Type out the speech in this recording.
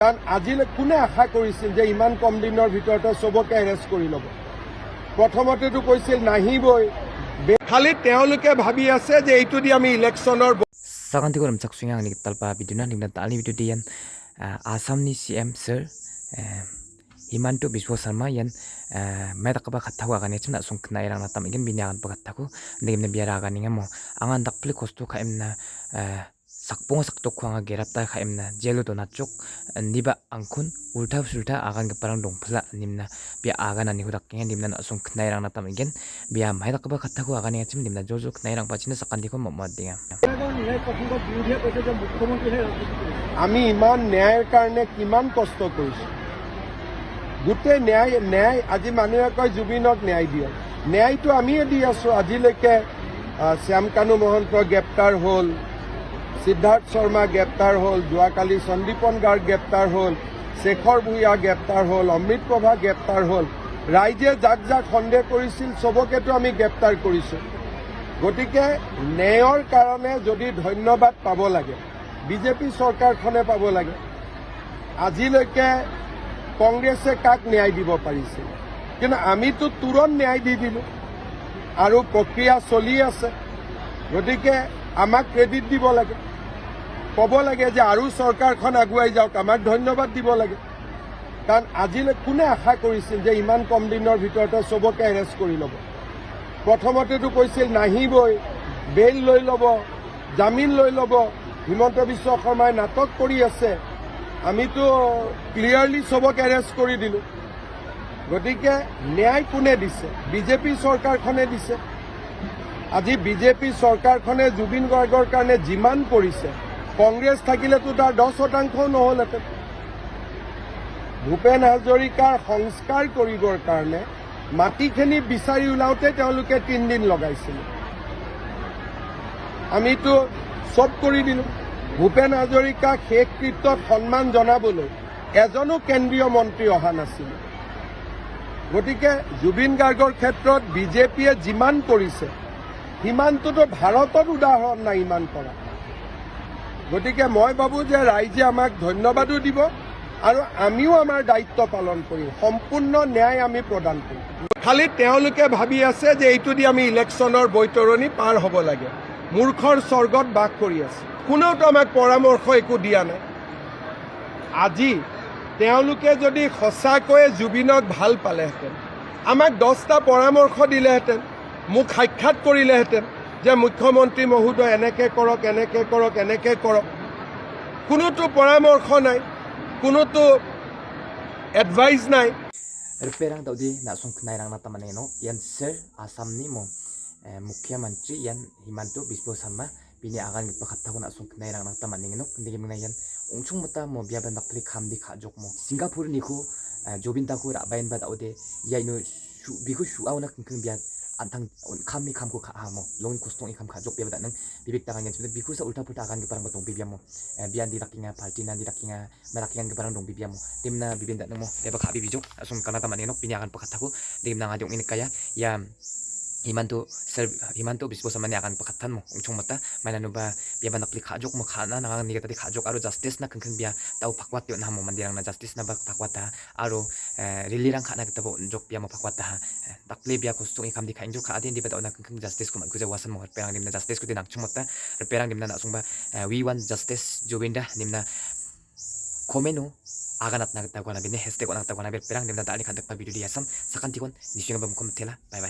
কাৰণ আজিলৈ কোনে আশা কৰিছিল যে ইমান কম দিনৰ ভিতৰতে সবকে এৰেষ্ট কৰি ল'ব। প্ৰথমতেতো কৈছিল নাহিবই, খালি তেওঁলোকে ভাবি আছে যে এইটো দি আমি ইলেকশ্যনৰ sakanti koram chaksunga ni talpa biduna ni tali bidu dian Assamni CM sir Himanto Biswa Sarma yan metakaba khattaku agane chimna sungkna irang natam igen binyagan pagattaku ndegimne biara agane ngamo angan dakpli kostu khaimna sakpong saktok khwanga gerapta khaimna jelu to nachok niba angkhun ulta sulta agan geparang dongphla nimna bia agana ni hudak ngen nimna sungkna irang natam igen bia metakaba khattaku agane chim nimna jojo knairang pachina sakanti ko mammadinga আমি ইমান ন্যায়ৰ কাৰণে কিমান কষ্ট কৰিছোঁ। গোটেই ন্যায় আজি মানুহে কয় জুবিনক ন্যায় দিয়ক, ন্যায়টো আমিয়ে দি আছোঁ। আজিলৈকে শ্যামকানু মহন্ত গ্ৰেপ্তাৰ হ'ল, সিদ্ধাৰ্থ শৰ্মা গ্ৰেপ্তাৰ হ'ল, যোৱাকালি সন্দীপন গাৰ্গ গ্ৰেপ্তাৰ হ'ল, শেখৰ ভূঞা গ্ৰেপ্তাৰ হ'ল, অমৃত প্ৰভা গ্ৰেপ্তাৰ হ'ল। ৰাইজে যাক যাক সন্দেহ কৰিছিল চবকেতো আমি গ্ৰেপ্তাৰ কৰিছোঁ। গতিকে ন্যায়ৰ কাৰণে যদি ধন্যবাদ পাব লাগে বিজেপি চৰকাৰখনে পাব লাগে। আজিলৈকে কংগ্ৰেছে কাক ন্যায় দিব পাৰিছিল, কিন্তু আমিতো তুৰন্ত ন্যায় দি দিলোঁ আৰু প্ৰক্ৰিয়া চলি আছে। গতিকে আমাক ক্ৰেডিট দিব লাগে, ক'ব লাগে যে আৰু চৰকাৰখন আগুৱাই যাওক, আমাক ধন্যবাদ দিব লাগে। কাৰণ আজিলৈ কোনে আশা কৰিছিল যে ইমান কম দিনৰ ভিতৰতে চবকে এৰেষ্ট কৰি ল'ব। প্ৰথমতেতো কৈছিল নাহিবই, বেইল লৈ ল'ব, জামিন লৈ ল'ব। হিমন্ত বিশ্ব শৰ্মাই নাটক কৰি আছে, আমিতো ক্লিয়াৰলি চবক এৰেষ্ট কৰি দিলোঁ। গতিকে ন্যায় কোনে দিছে? বিজেপি চৰকাৰখনে দিছে। আজি বিজেপি চৰকাৰখনে জুবিন গাৰ্গৰ কাৰণে যিমান কৰিছে, কংগ্ৰেছ থাকিলেতো তাৰ 10% নহ'লহেঁতেন। ভূপেন হাজৰিকাৰ সংস্কাৰ কৰিবৰ কাৰণে মাটিখিনি বিচাৰি ওলাওঁতে তেওঁলোকে 3 দিন লগাইছিল। আমিতো চব কৰি দিলোঁ। ভূপেন হাজৰিকাক শেষ কৃত্যত সন্মান জনাবলৈ এজনো কেন্দ্ৰীয় মন্ত্ৰী অহা নাছিল। গতিকে জুবিন গাৰ্গৰ ক্ষেত্ৰত বিজেপিয়ে যিমান কৰিছে সিমানটোতো ভাৰতৰ উদাহৰণ নাই ইমান কৰা। গতিকে মই ভাবোঁ যে ৰাইজে আমাক ধন্যবাদো দিব আৰু আমিও আমাৰ দায়িত্ব পালন কৰিম, সম্পূৰ্ণ ন্যায় আমি প্ৰদান কৰিম। খালি তেওঁলোকে ভাবি আছে যে এইটো দি আমি ইলেকশ্যনৰ বৈতৰণি পাৰ হ'ব লাগে। মূৰ্খৰ স্বৰ্গত বাস কৰি আছে। কোনেওতো আমাক পৰামৰ্শ একো দিয়া নাই। আজি তেওঁলোকে যদি সঁচাকৈয়ে জুবিনক ভাল পালেহেঁতেন, আমাক 10টা পৰামৰ্শ দিলেহেঁতেন, মোক সাক্ষাৎ কৰিলেহেঁতেন যে মুখ্যমন্ত্ৰী মহোদয় এনেকৈ কৰক, এনেকৈ কৰক, এনেকৈ কৰক। কোনোতো পৰামৰ্শ নাই, কোনোতো এডভাইচ নাই। Perang tadi nak sung kenai rang nata maneno yan sir Assam ni mo Mukhya Mantri yan Himanto Biswa Sarma bini akan nagpakata ko nak sung kenai rang nata maneno hindi mo na yan ungchung mata mo biya bandak pli kham di khajok mo Singapore ni ko Jobin ta ko rabayan ba daw de yay no biku shuaw na kung biya antang kami kam ko kha mo long kostong ikam khajok biya nang bibik tangan yan biku sa ulta puta akan parang batong bibya mo biyan di rakinga party na di rakinga marakingan ke parang dong bibya mo timna bibinda nang mo beba kha bibijok asum kanata manenok pinyakan pakataku dimna ngadong ini kaya ya Himanto Biswa Sarma ni akan pakatan mo ungchong mata manano ba biya ba nakli khajok mo khana nang ni tadi khajok aro justice na kengkeng biya tau pakwat yo na mo mandirang na justice na ba pakwata aro rilirang khana kita bo unjok biya mo pakwata takli biya kostong ikam di khainjok kha adin di ba na kengkeng justice ko magkuja wasan mo perang dimna justice ko dinang chumata perang dimna na sungba we want justice Jobinda dimna komeno aganat na kita ko na bine hashtag ko na kita ko na perang dimna dali kantak pa video di asam sakantikon nisyong ba mo komentela bye bye.